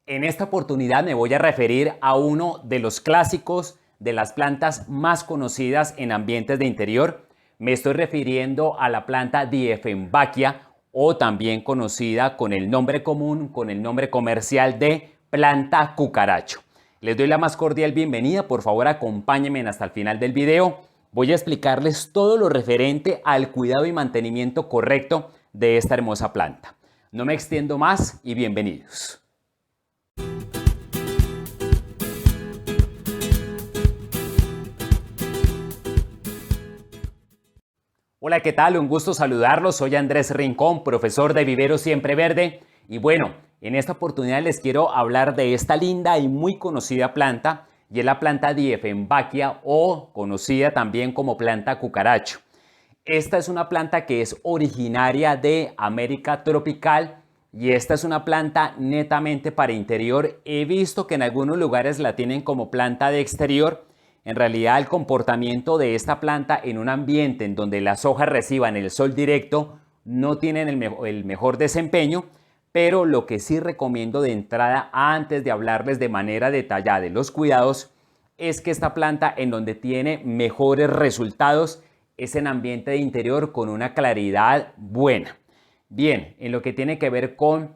En esta oportunidad me voy a referir a uno de los clásicos de las plantas más conocidas en ambientes de interior. Me estoy refiriendo a la planta Dieffenbachia, o también conocida con el nombre común, con el nombre comercial de planta cucaracho. Les doy la más cordial bienvenida, por favor acompáñenme hasta el final del video. Voy a explicarles todo lo referente al cuidado y mantenimiento correcto de esta hermosa planta. No me extiendo más y bienvenidos. Hola, ¿qué tal? Un gusto saludarlos. Soy Andrés Rincón, profesor de Vivero Siempre Verde. Y bueno, en esta oportunidad les quiero hablar de esta linda y muy conocida planta, y es la planta Dieffenbachia, o conocida también como planta cucaracho. Esta es una planta que es originaria de América tropical, y esta es una planta netamente para interior. He visto que en algunos lugares la tienen como planta de exterior. En realidad, el comportamiento de esta planta en un ambiente en donde las hojas reciban el sol directo no tienen el mejor desempeño, pero lo que sí recomiendo de entrada, antes de hablarles de manera detallada de los cuidados, es que esta planta en donde tiene mejores resultados es en ambiente de interior con una claridad buena. Bien, en lo que tiene que ver con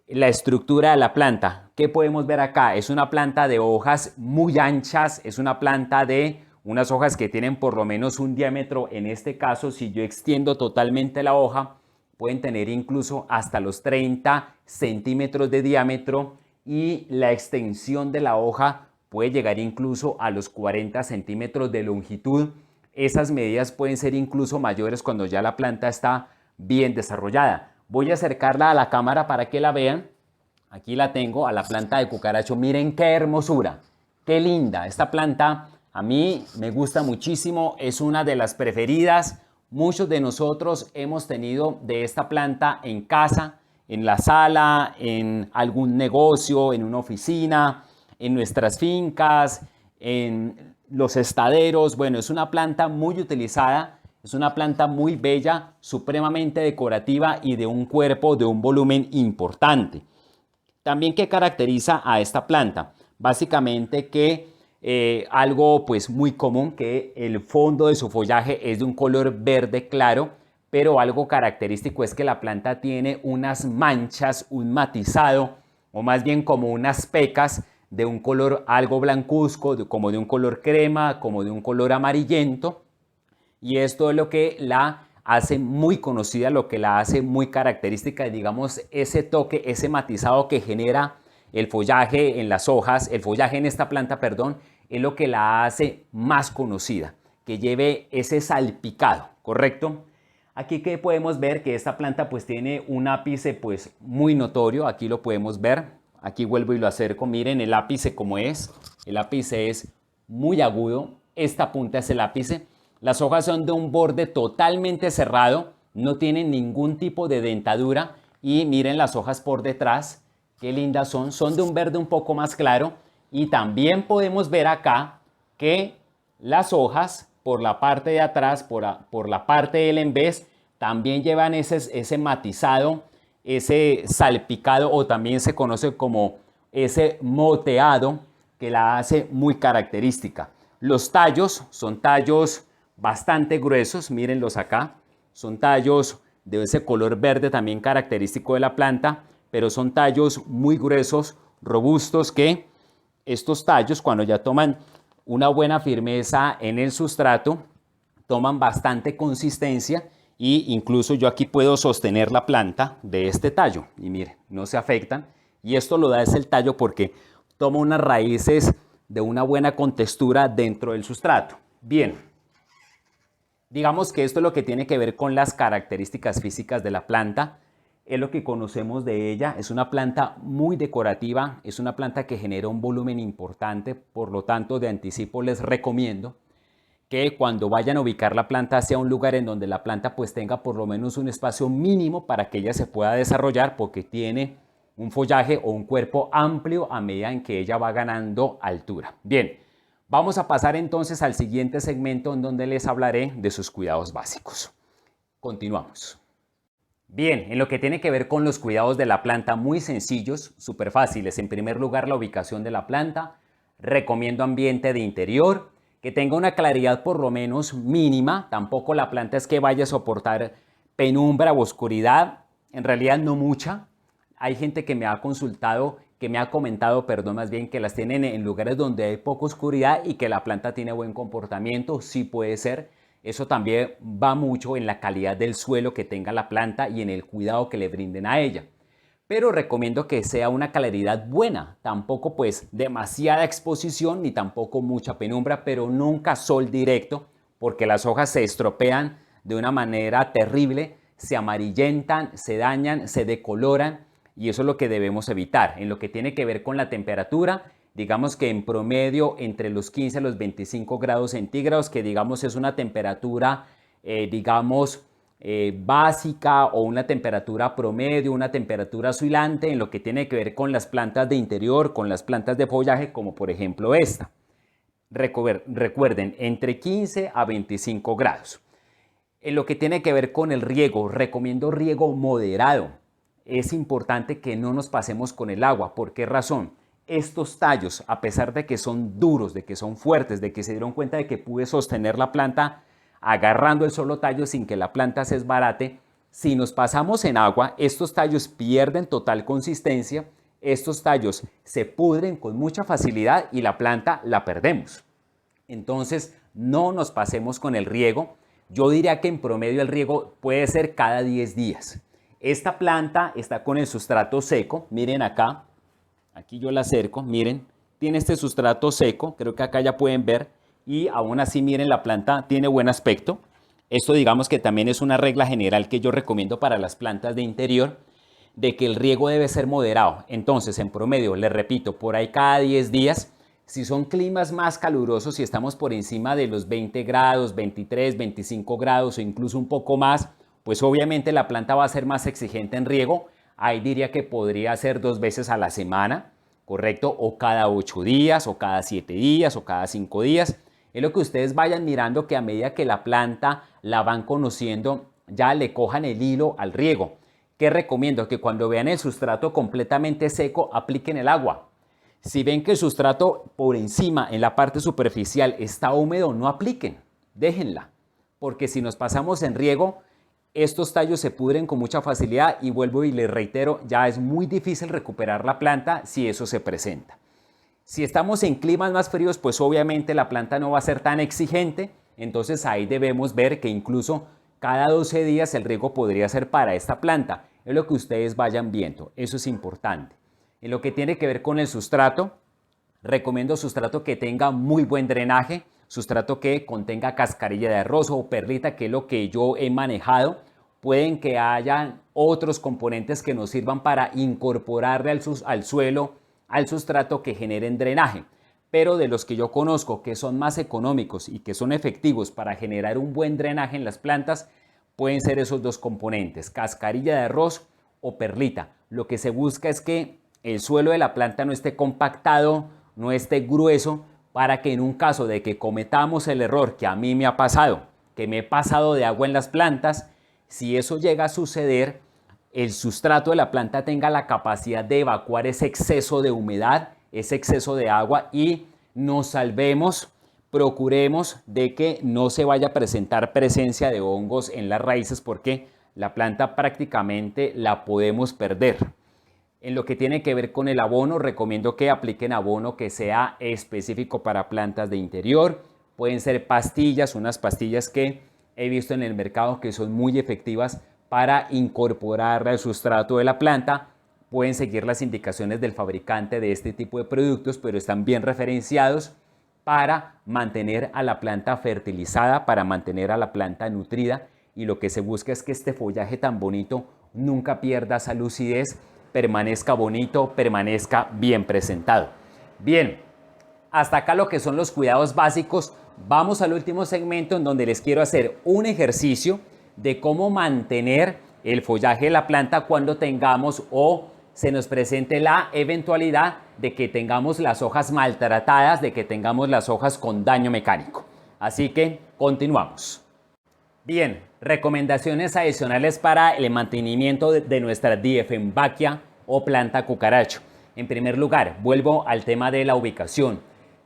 la estructura de la planta, ¿qué podemos ver acá? Es una planta de hojas muy anchas, es una planta de unas hojas que tienen por lo menos un diámetro. En este caso, si yo extiendo totalmente la hoja, pueden tener incluso hasta los 30 centímetros de diámetro, y la extensión de la hoja puede llegar incluso a los 40 centímetros de longitud. Esas medidas pueden ser incluso mayores cuando ya la planta está bien desarrollada. Voy a acercarla a la cámara para que la vean. Aquí la tengo, a la planta de cucaracho. Miren qué hermosura, qué linda. Esta planta a mí me gusta muchísimo, es una de las preferidas. Muchos de nosotros hemos tenido de esta planta en casa, en la sala, en algún negocio, en una oficina, en nuestras fincas, en los estaderos. Bueno, es una planta muy utilizada. Es una planta muy bella, supremamente decorativa y de un cuerpo, de un volumen importante. También, ¿qué caracteriza a esta planta? Básicamente que algo pues muy común, que el fondo de su follaje es de un color verde claro, pero algo característico es que la planta tiene unas manchas, un matizado, o más bien como unas pecas de un color algo blancuzco, como de un color crema, como de un color amarillento. Y esto es lo que la hace muy conocida, lo que la hace muy característica, digamos, ese toque, ese matizado que genera el follaje en las hojas, el follaje en esta planta, perdón, es lo que la hace más conocida, que lleve ese salpicado, ¿correcto? Aquí que podemos ver que esta planta pues tiene un ápice pues muy notorio, aquí lo podemos ver, aquí vuelvo y lo acerco, miren el ápice como es, el ápice es muy agudo, esta punta es el ápice. Las hojas son de un borde totalmente cerrado, no tienen ningún tipo de dentadura, y miren las hojas por detrás, qué lindas son, son de un verde un poco más claro. Y también podemos ver acá que las hojas por la parte de atrás, por la parte del envés, también llevan ese matizado, ese salpicado, o también se conoce como ese moteado, que la hace muy característica. Los tallos son tallos bastante gruesos, mírenlos acá, son tallos de ese color verde también característico de la planta, pero son tallos muy gruesos, robustos, que estos tallos, cuando ya toman una buena firmeza en el sustrato, toman bastante consistencia, e incluso yo aquí puedo sostener la planta de este tallo y miren, no se afectan. Y esto lo da es el tallo porque toma unas raíces de una buena contextura dentro del sustrato. Bien, digamos que esto es lo que tiene que ver con las características físicas de la planta, es lo que conocemos de ella. Es una planta muy decorativa, es una planta que genera un volumen importante, por lo tanto de anticipo les recomiendo que cuando vayan a ubicar la planta sea un lugar en donde la planta pues tenga por lo menos un espacio mínimo para que ella se pueda desarrollar, porque tiene un follaje o un cuerpo amplio a medida en que ella va ganando altura. Bien, vamos a pasar entonces al siguiente segmento en donde les hablaré de sus cuidados básicos. Continuamos. Bien, en lo que tiene que ver con los cuidados de la planta, muy sencillos, súper fáciles. En primer lugar, la ubicación de la planta. Recomiendo ambiente de interior, que tenga una claridad por lo menos mínima. Tampoco la planta es que vaya a soportar penumbra o oscuridad. En realidad no mucha. Hay gente que me ha consultado, que me ha comentado, perdón, más bien, que las tienen en lugares donde hay poca oscuridad y que la planta tiene buen comportamiento. Sí puede ser. Eso también va mucho en la calidad del suelo que tenga la planta y en el cuidado que le brinden a ella. Pero recomiendo que sea una claridad buena, tampoco pues demasiada exposición ni tampoco mucha penumbra, pero nunca sol directo, porque las hojas se estropean de una manera terrible, se amarillentan, se dañan, se decoloran y eso es lo que debemos evitar. En lo que tiene que ver con la temperatura, digamos que en promedio entre los 15 a los 25 grados centígrados, que digamos es una temperatura, básica o una temperatura promedio, una temperatura oscilante en lo que tiene que ver con las plantas de interior, con las plantas de follaje, como por ejemplo esta. Recuerden, entre 15 a 25 grados. En lo que tiene que ver con el riego, recomiendo riego moderado. Es importante que no nos pasemos con el agua. ¿Por qué razón? Estos tallos, a pesar de que son duros, de que son fuertes, de que se dieron cuenta de que pude sostener la planta agarrando el solo tallo sin que la planta se desbarate, si nos pasamos en agua, estos tallos pierden total consistencia, estos tallos se pudren con mucha facilidad y la planta la perdemos. Entonces, no nos pasemos con el riego. Yo diría que en promedio el riego puede ser cada 10 días. Esta planta está con el sustrato seco, miren acá, aquí yo la acerco, miren, tiene este sustrato seco, creo que acá ya pueden ver, y aún así miren la planta tiene buen aspecto. Esto digamos que también es una regla general que yo recomiendo para las plantas de interior, de que el riego debe ser moderado. Entonces, en promedio, les repito, por ahí cada 10 días, si son climas más calurosos, si estamos por encima de los 20 grados, 23, 25 grados o incluso un poco más, pues obviamente la planta va a ser más exigente en riego. Ahí diría que podría ser 2 veces a la semana, ¿correcto? O cada 8 días, o cada 7 días, o cada 5 días. Es lo que ustedes vayan mirando, que a medida que la planta la van conociendo, ya le cojan el hilo al riego. ¿Qué recomiendo? Que cuando vean el sustrato completamente seco, apliquen el agua. Si ven que el sustrato por encima, en la parte superficial, está húmedo, no apliquen, déjenla. Porque si nos pasamos en riego, estos tallos se pudren con mucha facilidad y vuelvo y les reitero, ya es muy difícil recuperar la planta si eso se presenta. Si estamos en climas más fríos, pues obviamente la planta no va a ser tan exigente, entonces ahí debemos ver que incluso cada 12 días el riego podría ser para esta planta. Es lo que ustedes vayan viendo, eso es importante. En lo que tiene que ver con el sustrato, recomiendo sustrato que tenga muy buen drenaje, sustrato que contenga cascarilla de arroz o perlita, que es lo que yo he manejado. Pueden que haya otros componentes que nos sirvan para incorporarle al suelo, al sustrato, que generen drenaje. Pero de los que yo conozco que son más económicos y que son efectivos para generar un buen drenaje en las plantas, pueden ser esos dos componentes, cascarilla de arroz o perlita. Lo que se busca es que el suelo de la planta no esté compactado, no esté grueso, para que en un caso de que cometamos el error que a mí me ha pasado, que me he pasado de agua en las plantas, si eso llega a suceder, el sustrato de la planta tenga la capacidad de evacuar ese exceso de humedad, ese exceso de agua y nos salvemos, procuremos de que no se vaya a presentar presencia de hongos en las raíces, porque la planta prácticamente la podemos perder. En lo que tiene que ver con el abono, recomiendo que apliquen abono que sea específico para plantas de interior. Pueden ser pastillas, unas pastillas que he visto en el mercado que son muy efectivas para incorporar al sustrato de la planta. Pueden seguir las indicaciones del fabricante de este tipo de productos, pero están bien referenciados para mantener a la planta fertilizada, para mantener a la planta nutrida, y lo que se busca es que este follaje tan bonito nunca pierda esa lucidez, permanezca bonito, permanezca bien presentado. Bien, hasta acá lo que son los cuidados básicos. Vamos al último segmento, en donde les quiero hacer un ejercicio de cómo mantener el follaje de la planta cuando tengamos o se nos presente la eventualidad de que tengamos las hojas maltratadas, de que tengamos las hojas con daño mecánico. Así que continuamos. Bien, Recomendaciones adicionales para el mantenimiento de nuestra Dieffenbachia o planta cucaracho. En primer lugar, vuelvo al tema de la ubicación.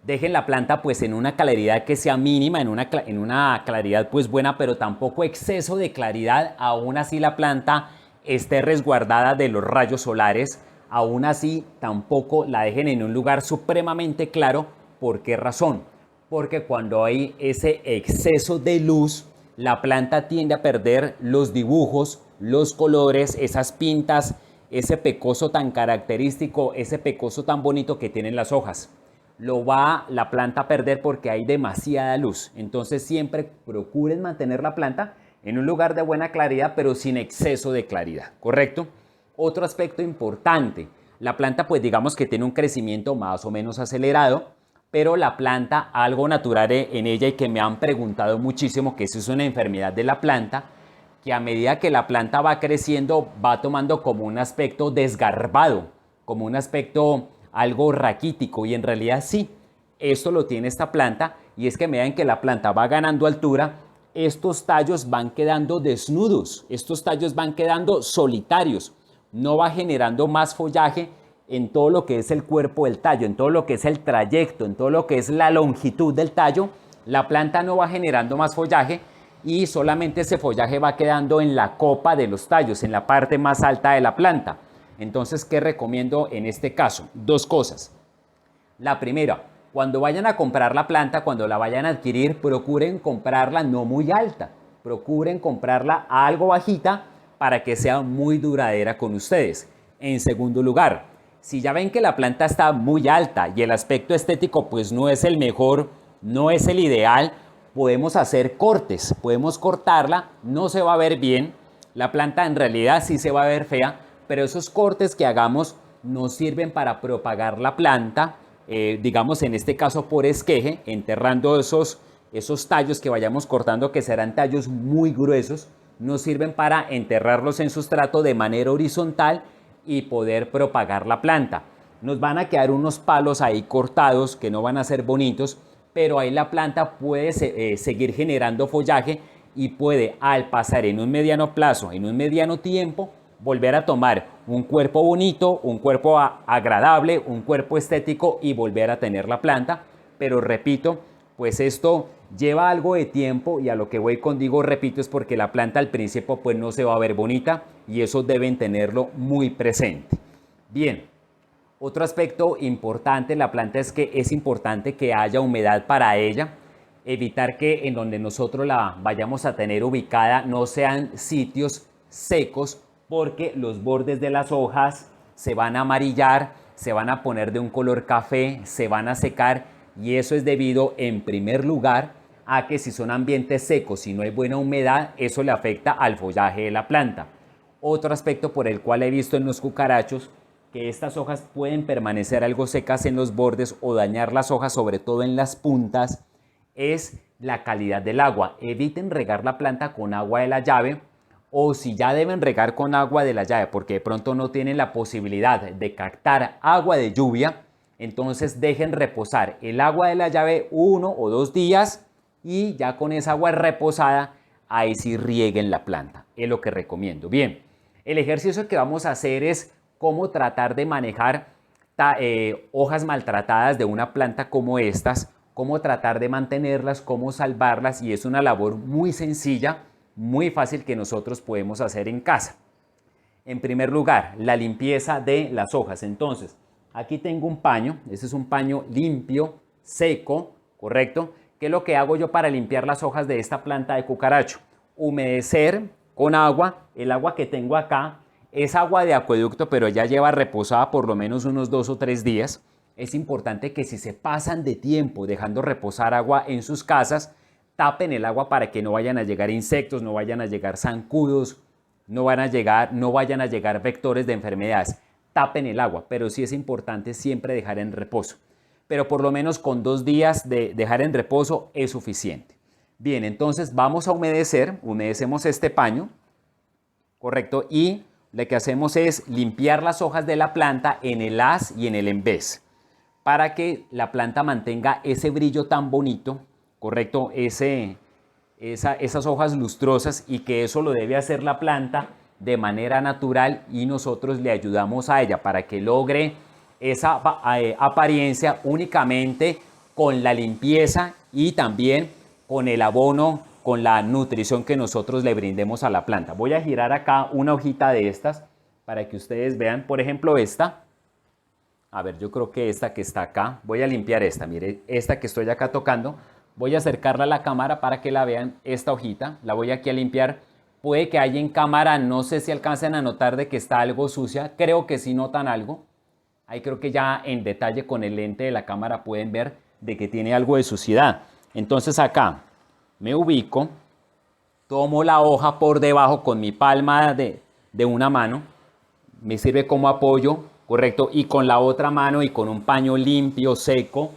Dejen la planta pues en una claridad que sea mínima, en una claridad pues buena, pero tampoco exceso de claridad. Aún así la planta esté resguardada de los rayos solares. Aún así tampoco la dejen en un lugar supremamente claro. ¿Por qué razón? Porque cuando hay ese exceso de luz, la planta tiende a perder los dibujos, los colores, esas pintas, ese pecoso tan característico, ese pecoso tan bonito que tienen las hojas. Lo va la planta a perder porque hay demasiada luz. Entonces siempre procuren mantener la planta en un lugar de buena claridad, pero sin exceso de claridad, ¿correcto? Otro aspecto importante, la planta pues digamos que tiene un crecimiento más o menos acelerado, pero la planta, algo natural en ella y que me han preguntado muchísimo, que eso es una enfermedad de la planta, que a medida que la planta va creciendo va tomando como un aspecto desgarbado, como un aspecto algo raquítico, y en realidad sí, esto lo tiene esta planta, y es que a medida en que la planta va ganando altura, estos tallos van quedando desnudos, estos tallos van quedando solitarios, no va generando más follaje en todo lo que es el cuerpo del tallo, en todo lo que es el trayecto, en todo lo que es la longitud del tallo. La planta no va generando más follaje y solamente ese follaje va quedando en la copa de los tallos, en la parte más alta de la planta. Entonces, ¿qué recomiendo en este caso? Dos cosas. La primera, cuando vayan a comprar la planta, cuando la vayan a adquirir, procuren comprarla no muy alta, procuren comprarla algo bajita para que sea muy duradera con ustedes. En segundo lugar, si ya ven que la planta está muy alta y el aspecto estético pues no es el mejor, no es el ideal, podemos hacer cortes, podemos cortarla, no se va a ver bien, la planta en realidad sí se va a ver fea, pero esos cortes que hagamos nos sirven para propagar la planta, digamos en este caso por esqueje, enterrando esos tallos que vayamos cortando, que serán tallos muy gruesos, nos sirven para enterrarlos en sustrato de manera horizontal y poder propagar la planta. Nos van a quedar unos palos ahí cortados que no van a ser bonitos, pero ahí la planta puede seguir generando follaje y puede, al pasar en un mediano plazo, en un mediano tiempo, volver a tomar un cuerpo bonito, un cuerpo agradable, un cuerpo estético y volver a tener la planta. Pero repito, pues esto lleva algo de tiempo, y a lo que voy con digo repito es porque la planta al principio pues no se va a ver bonita, y eso deben tenerlo muy presente. Bien, otro aspecto importante en la planta es que es importante que haya humedad para ella, evitar que en donde nosotros la vayamos a tener ubicada no sean sitios secos, porque los bordes de las hojas se van a amarillar, se van a poner de un color café, se van a secar, y eso es debido en primer lugar a que si son ambientes secos y no hay buena humedad, eso le afecta al follaje de la planta. Otro aspecto por el cual he visto en los cucarachos que estas hojas pueden permanecer algo secas en los bordes o dañar las hojas, sobre todo en las puntas, es la calidad del agua. Eviten regar la planta con agua de la llave, o si ya deben regar con agua de la llave porque de pronto no tienen la posibilidad de captar agua de lluvia, entonces dejen reposar el agua de la llave 1 o 2 días, y ya con esa agua reposada, ahí sí rieguen la planta. Es lo que recomiendo. Bien, el ejercicio que vamos a hacer es cómo tratar de manejar hojas maltratadas de una planta como estas, cómo tratar de mantenerlas, cómo salvarlas, y es una labor muy sencilla, muy fácil, que nosotros podemos hacer en casa. En primer lugar, la limpieza de las hojas. Entonces, aquí tengo un paño, este es un paño limpio, seco, ¿correcto? ¿Qué es lo que hago yo para limpiar las hojas de esta planta de cucaracho? Humedecer con agua. El agua que tengo acá es agua de acueducto, pero ya lleva reposada por lo menos unos 2 o 3 días. Es importante que si se pasan de tiempo dejando reposar agua en sus casas, tapen el agua para que no vayan a llegar insectos, no vayan a llegar zancudos, no vayan a llegar vectores de enfermedades. Tapen el agua, pero sí es importante siempre dejar en reposo. Pero por lo menos con 2 días de dejar en reposo es suficiente. Bien, entonces vamos a humedecemos este paño, ¿correcto? Y lo que hacemos es limpiar las hojas de la planta en el haz y en el envés, para que la planta mantenga ese brillo tan bonito, ¿correcto? esas hojas lustrosas, y que eso lo debe hacer la planta de manera natural, y nosotros le ayudamos a ella para que logre esa apariencia únicamente con la limpieza y también con el abono, con la nutrición que nosotros le brindemos a la planta. Voy a girar acá una hojita de estas para que ustedes vean, por ejemplo, esta. A ver, yo creo que esta que está acá, voy a limpiar esta, mire, esta que estoy acá tocando, voy a acercarla a la cámara para que la vean, esta hojita, la voy aquí a limpiar. Puede que haya en cámara, no sé si alcancen a notar de que está algo sucia, creo que sí notan algo. Ahí creo que ya en detalle con el lente de la cámara pueden ver de que tiene algo de suciedad. Entonces acá me ubico, tomo la hoja por debajo con mi palma de una mano, me sirve como apoyo, correcto, y con la otra mano y con un paño limpio, seco,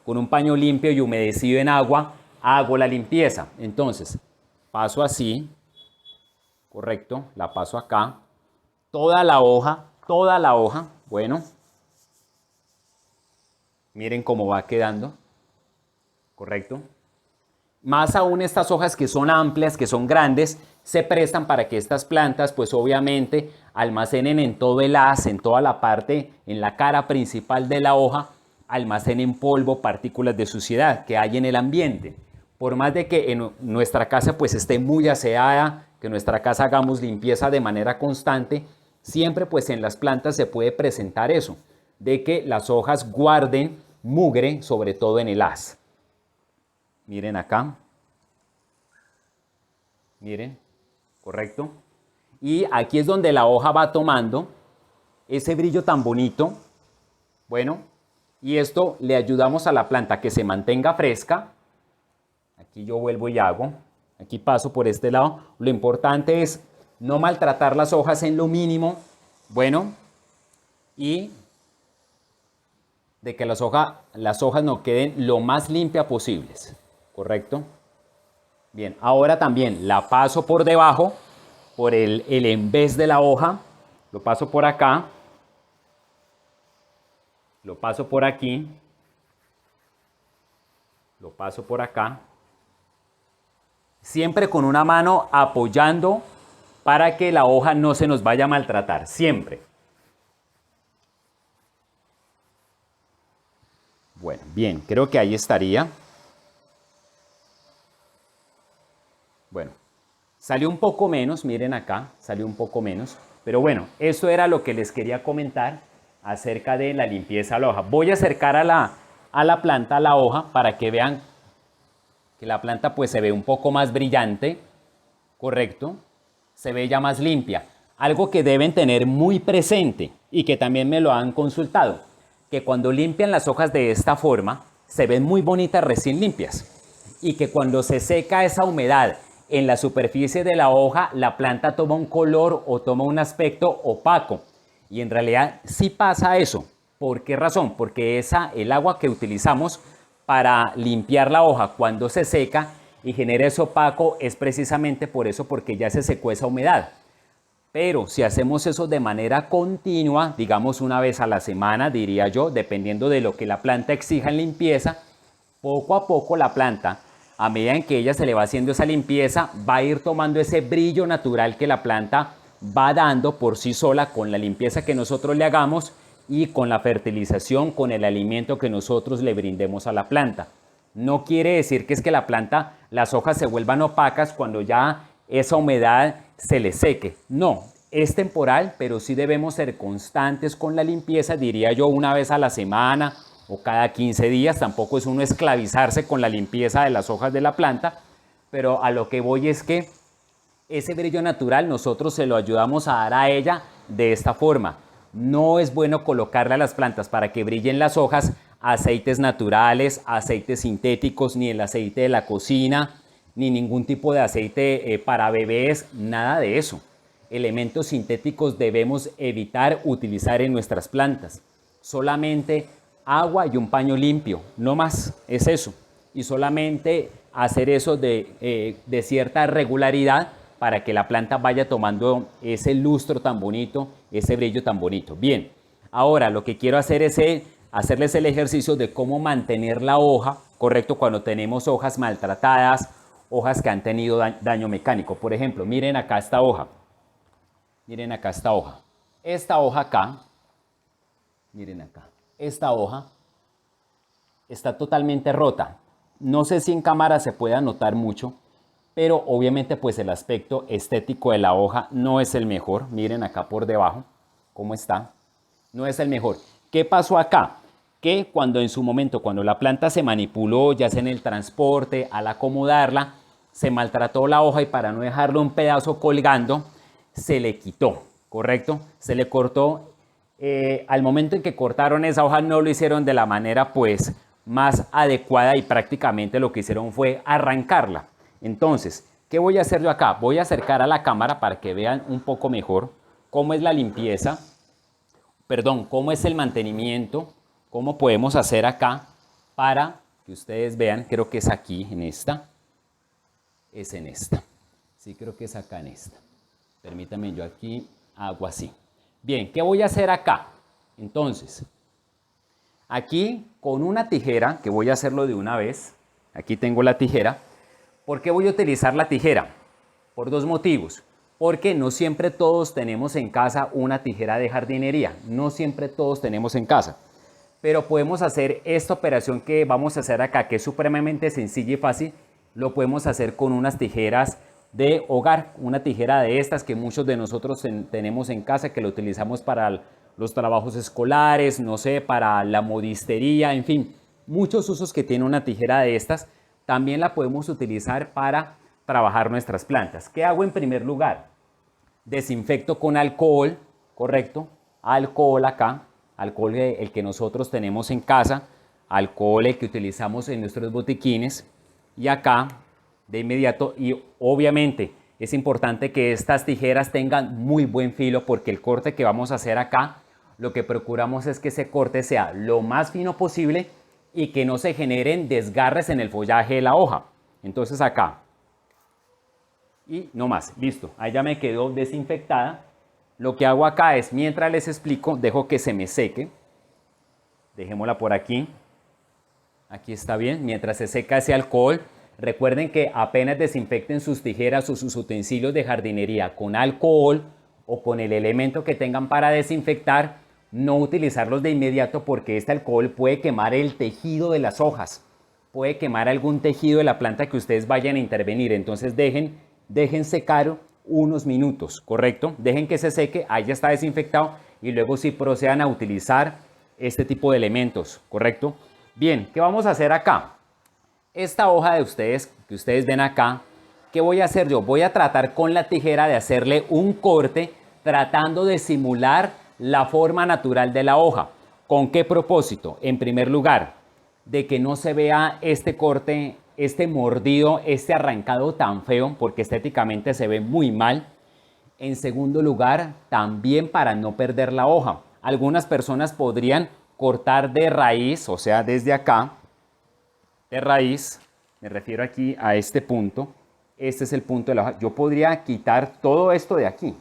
con un paño limpio y humedecido en agua, hago la limpieza. Entonces, paso así, correcto, la paso acá, toda la hoja, bueno, miren cómo va quedando, correcto. Más aún estas hojas que son amplias, que son grandes, se prestan para que estas plantas pues obviamente almacenen en todo el haz, en toda la parte, en la cara principal de la hoja, almacenen polvo, partículas de suciedad que hay en el ambiente. Por más de que en nuestra casa pues esté muy aseada, que en nuestra casa hagamos limpieza de manera constante, siempre pues en las plantas se puede presentar eso, de que las hojas guarden mugre, sobre todo en el haz. Miren acá. Miren, correcto. Y aquí es donde la hoja va tomando ese brillo tan bonito. Bueno, y esto le ayudamos a la planta a que se mantenga fresca. Aquí yo vuelvo y hago. Aquí paso por este lado. Lo importante es no maltratar las hojas en lo mínimo. Bueno, y de que las hojas no queden lo más limpias posibles. ¿Correcto? Bien, ahora también la paso por debajo, por el embés de la hoja, lo paso por acá, lo paso por aquí, lo paso por acá, siempre con una mano apoyando para que la hoja no se nos vaya a maltratar, siempre. Bueno, bien, creo que ahí estaría. Bueno, salió un poco menos, miren acá, salió un poco menos, pero bueno, eso era lo que les quería comentar acerca de la limpieza de la hoja. Voy a acercar a la planta, a la hoja, para que vean que la planta pues se ve un poco más brillante, correcto, se ve ya más limpia. Algo que deben tener muy presente y que también me lo han consultado, que cuando limpian las hojas de esta forma, se ven muy bonitas recién limpias, y que cuando se seca esa humedad en la superficie de la hoja, la planta toma un color o toma un aspecto opaco. Y en realidad sí pasa eso. ¿Por qué razón? Porque el agua que utilizamos para limpiar la hoja cuando se seca y genera ese opaco es precisamente por eso, porque ya se secó esa humedad. Pero si hacemos eso de manera continua, digamos una vez a la semana, diría yo, dependiendo de lo que la planta exija en limpieza, poco a poco la planta, a medida en que ella se le va haciendo esa limpieza, va a ir tomando ese brillo natural que la planta va dando por sí sola con la limpieza que nosotros le hagamos y con la fertilización, con el alimento que nosotros le brindemos a la planta. No quiere decir que es que la planta, las hojas se vuelvan opacas cuando ya esa humedad se le seque. No, es temporal, pero sí debemos ser constantes con la limpieza, diría yo una vez a la semana o cada 15 días. Tampoco es uno esclavizarse con la limpieza de las hojas de la planta, pero a lo que voy es que ese brillo natural nosotros se lo ayudamos a dar a ella de esta forma. No es bueno colocarle a las plantas para que brillen las hojas aceites naturales, aceites sintéticos, ni el aceite de la cocina, ni ningún tipo de aceite para bebés, nada de eso. Elementos sintéticos debemos evitar utilizar en nuestras plantas. Solamente agua y un paño limpio, no más, es eso. Y solamente hacer eso de cierta regularidad para que la planta vaya tomando ese lustro tan bonito, ese brillo tan bonito. Bien, ahora lo que quiero hacer es hacerles el ejercicio de cómo mantener la hoja, correcto, cuando tenemos hojas maltratadas hojas que han tenido daño mecánico. Por ejemplo, miren acá esta hoja. Miren acá esta hoja. Esta hoja acá, miren acá, esta hoja está totalmente rota. No sé si en cámara se pueda notar mucho, pero obviamente pues el aspecto estético de la hoja no es el mejor. Miren acá por debajo cómo está. No es el mejor. ¿Qué pasó acá? Que cuando en su momento, cuando la planta se manipuló, ya sea en el transporte, al acomodarla, se maltrató la hoja y para no dejarlo un pedazo colgando, se le quitó, ¿correcto? Se le cortó. Al momento en que cortaron esa hoja no lo hicieron de la manera pues más adecuada y prácticamente lo que hicieron fue arrancarla. Entonces, ¿qué voy a hacer yo acá? Voy a acercar a la cámara para que vean un poco mejor cómo es la limpieza, perdón, cómo es el mantenimiento, cómo podemos hacer acá para que ustedes vean. Creo que es aquí, en esta, es en esta. Sí, creo que es acá en esta. Permítanme, yo aquí hago así. Bien, ¿qué voy a hacer acá? Entonces, aquí con una tijera, que voy a hacerlo de una vez, aquí tengo la tijera. ¿Por qué voy a utilizar la tijera? Por dos motivos. Porque no siempre todos tenemos en casa una tijera de jardinería. No siempre todos tenemos en casa. Pero podemos hacer esta operación que vamos a hacer acá, que es supremamente sencilla y fácil. Lo podemos hacer con unas tijeras de hogar. Una tijera de estas que muchos de nosotros tenemos en casa, que lo utilizamos para los trabajos escolares, no sé, para la modistería, en fin. Muchos usos que tiene una tijera de estas. También la podemos utilizar para trabajar nuestras plantas. ¿Qué hago en primer lugar? Desinfecto con alcohol, ¿correcto? Alcohol acá, alcohol el que nosotros tenemos en casa, alcohol el que utilizamos en nuestros botiquines, y acá de inmediato, y obviamente es importante que estas tijeras tengan muy buen filo, porque el corte que vamos a hacer acá, lo que procuramos es que ese corte sea lo más fino posible y que no se generen desgarres en el follaje de la hoja. Entonces acá, y no más, listo, ahí ya me quedó desinfectada. Lo que hago acá es, mientras les explico, dejo que se me seque. Dejémosla por aquí. Aquí está bien, mientras se seca ese alcohol. Recuerden que apenas desinfecten sus tijeras o sus utensilios de jardinería con alcohol o con el elemento que tengan para desinfectar, no utilizarlos de inmediato, porque este alcohol puede quemar el tejido de las hojas, puede quemar algún tejido de la planta que ustedes vayan a intervenir. Entonces dejen secar unos minutos, ¿correcto? Dejen que se seque, ahí ya está desinfectado, y luego sí procedan a utilizar este tipo de elementos, ¿correcto? Bien, ¿qué vamos a hacer acá? Esta hoja de ustedes, que ustedes ven acá, ¿qué voy a hacer yo? Voy a tratar con la tijera de hacerle un corte tratando de simular la forma natural de la hoja. ¿Con qué propósito? En primer lugar, de que no se vea este corte, este mordido, este arrancado tan feo, porque estéticamente se ve muy mal. En segundo lugar, también para no perder la hoja. Algunas personas podrían cortar de raíz, o sea, desde acá, de raíz, me refiero aquí a este punto. Este es el punto de la hoja. Yo podría quitar todo esto de aquí,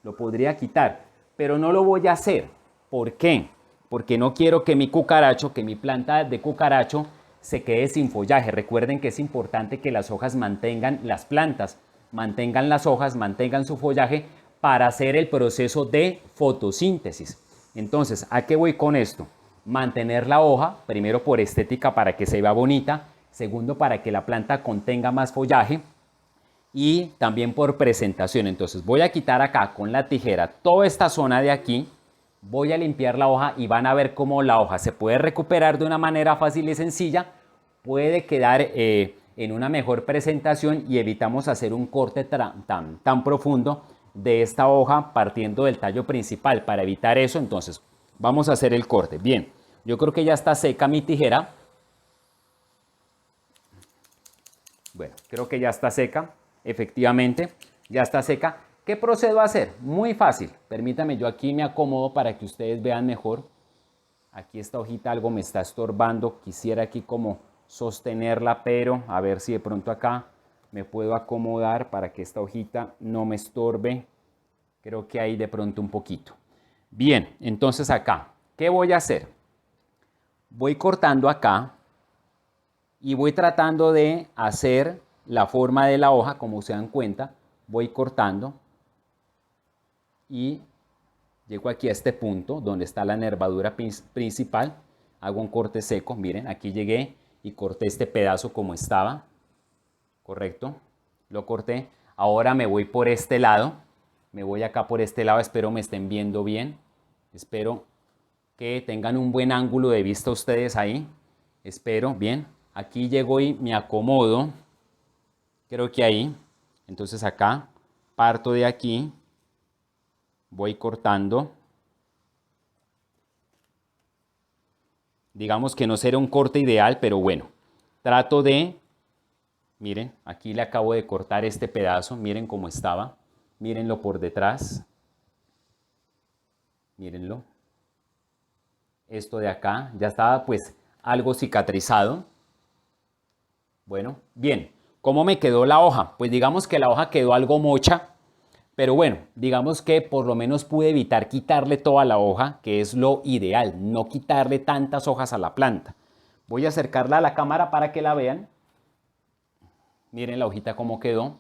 lo podría quitar, pero no lo voy a hacer. ¿Por qué? Porque no quiero que mi cucaracho, que mi planta de cucaracho se quede sin follaje. Recuerden que es importante que las hojas mantengan, las plantas mantengan las hojas, mantengan su follaje para hacer el proceso de fotosíntesis. Entonces, ¿a qué voy con esto? Mantener la hoja, primero por estética para que se vea bonita, segundo para que la planta contenga más follaje, y también por presentación. Entonces voy a quitar acá con la tijera toda esta zona de aquí, voy a limpiar la hoja y van a ver cómo la hoja se puede recuperar de una manera fácil y sencilla, puede quedar en una mejor presentación, y evitamos hacer un corte tan profundo de esta hoja partiendo del tallo principal. Para evitar eso, entonces vamos a hacer el corte. Bien, yo creo que ya está seca mi tijera. Bueno, creo que ya está seca. Efectivamente, ya está seca. ¿Qué procedo a hacer? Muy fácil. Permítame, yo aquí me acomodo para que ustedes vean mejor. Aquí esta hojita algo me está estorbando. Quisiera aquí como sostenerla, pero a ver si de pronto acá me puedo acomodar para que esta hojita no me estorbe. Creo que ahí de pronto un poquito. Bien, entonces acá, ¿qué voy a hacer? Voy cortando acá y voy tratando de hacer la forma de la hoja, como se dan cuenta, voy cortando y llego aquí a este punto donde está la nervadura principal, hago un corte seco, miren, aquí llegué y corté este pedazo como estaba, correcto, lo corté. Ahora me voy por este lado, me voy acá por este lado, espero me estén viendo bien, espero que tengan un buen ángulo de vista ustedes ahí, espero, bien, aquí llego y me acomodo, creo que ahí, entonces acá, parto de aquí, voy cortando, digamos que no será un corte ideal, pero bueno, trato de, miren, aquí le acabo de cortar este pedazo, miren cómo estaba, mírenlo por detrás, mírenlo, esto de acá ya estaba pues algo cicatrizado. Bueno, bien, ¿cómo me quedó la hoja? Pues digamos que la hoja quedó algo mocha, pero bueno, digamos que por lo menos pude evitar quitarle toda la hoja, que es lo ideal, no quitarle tantas hojas a la planta. Voy a acercarla a la cámara para que la vean. Miren la hojita cómo quedó.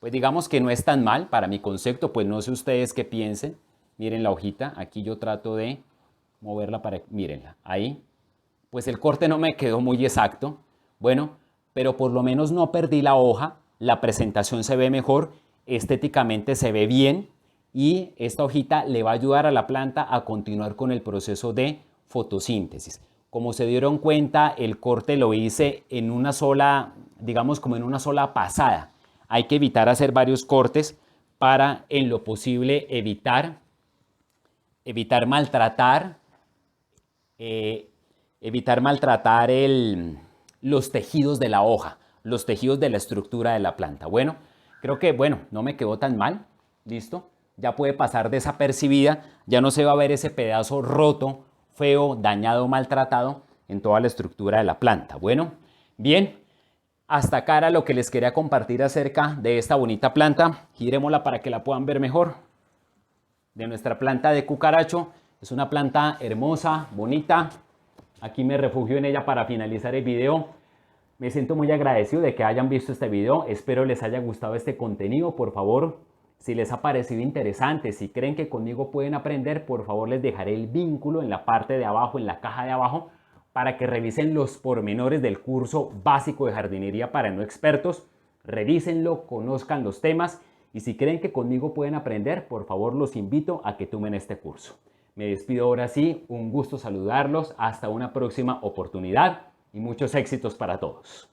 Pues digamos que no es tan mal para mi concepto, pues no sé ustedes qué piensen. Miren la hojita, aquí yo trato de moverla para, mírenla, ahí. Pues el corte no me quedó muy exacto, bueno, pero por lo menos no perdí la hoja, la presentación se ve mejor, estéticamente se ve bien y esta hojita le va a ayudar a la planta a continuar con el proceso de fotosíntesis. Como se dieron cuenta, el corte lo hice en una sola, digamos como en una sola pasada. Hay que evitar hacer varios cortes para en lo posible evitar maltratar los tejidos de la hoja, los tejidos de la estructura de la planta. Bueno, creo que, bueno, no me quedó tan mal, listo, ya puede pasar desapercibida, ya no se va a ver ese pedazo roto, feo, dañado, maltratado en toda la estructura de la planta. Bueno, bien, hasta acá era lo que les quería compartir acerca de esta bonita planta. Girémosla para que la puedan ver mejor. De nuestra planta de cucaracho, es una planta hermosa, bonita. Aquí me refugio en ella para finalizar el video. Me siento muy agradecido de que hayan visto este video. Espero les haya gustado este contenido. Por favor, si les ha parecido interesante, si creen que conmigo pueden aprender, por favor les dejaré el vínculo en la parte de abajo, en la caja de abajo, para que revisen los pormenores del curso básico de jardinería para no expertos. Revísenlo, conozcan los temas y si creen que conmigo pueden aprender, por favor los invito a que tomen este curso. Me despido ahora sí, un gusto saludarlos, hasta una próxima oportunidad y muchos éxitos para todos.